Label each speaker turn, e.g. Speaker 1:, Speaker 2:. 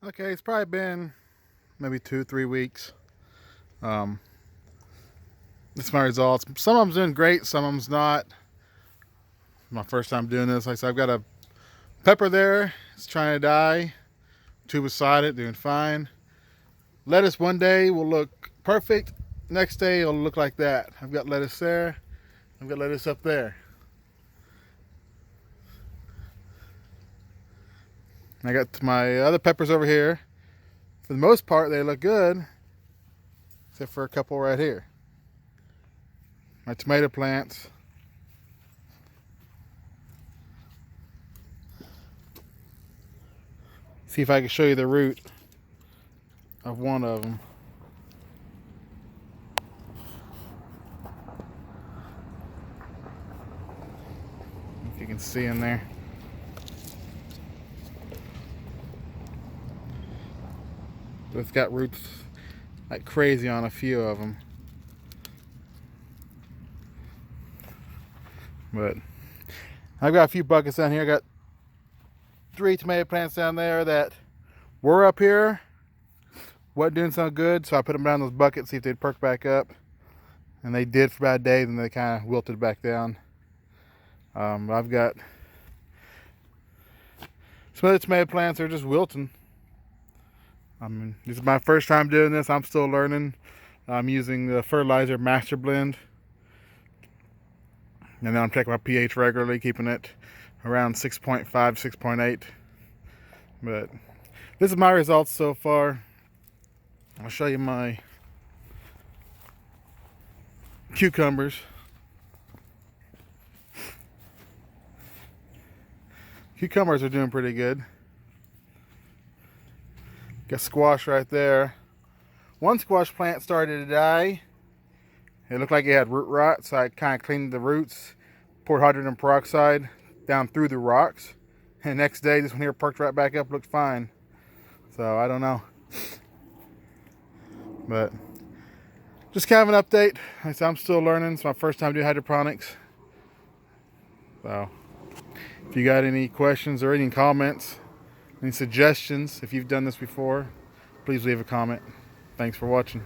Speaker 1: Okay, it's probably been maybe 2, 3 weeks. Um, this is my results. Some of them's doing great, some of them's not. My first time doing this. Like I said, I've got a pepper there. It's trying to die. Two beside it, doing fine. Lettuce one day will look perfect. Next day it'll look like that. I've got lettuce there. I've got lettuce up there. I got my other peppers over here. For the most part, they look good, except for a couple right here. My tomato plants. See if I can show you the root of one of them. If you can see in there. But it's got roots like crazy on a few of them. But I've got a few buckets down here. I got 3 tomato plants down there that were up here. Wasn't doing so good, so I put them down in those buckets, see if they'd perk back up. And they did for about a day, then they kind of wilted back down. I've got some other tomato plants that are just wilting. I mean, this is my first time doing this. I'm still learning. I'm using the fertilizer master blend. And then I'm checking my pH regularly, keeping it around 6.5, 6.8. But this is my results so far. I'll show you my cucumbers. Cucumbers are doing pretty good. Got squash right there. One squash plant started to die. It looked like it had root rot, so I kind of cleaned the roots, poured hydrogen peroxide down through the rocks. And the next day, this one here perked right back up, looked fine. So I don't know. But just kind of an update. Like I said, I'm still learning. It's my first time doing hydroponics. So if you got any questions or any comments, any suggestions, if you've done this before, please leave a comment. Thanks for watching.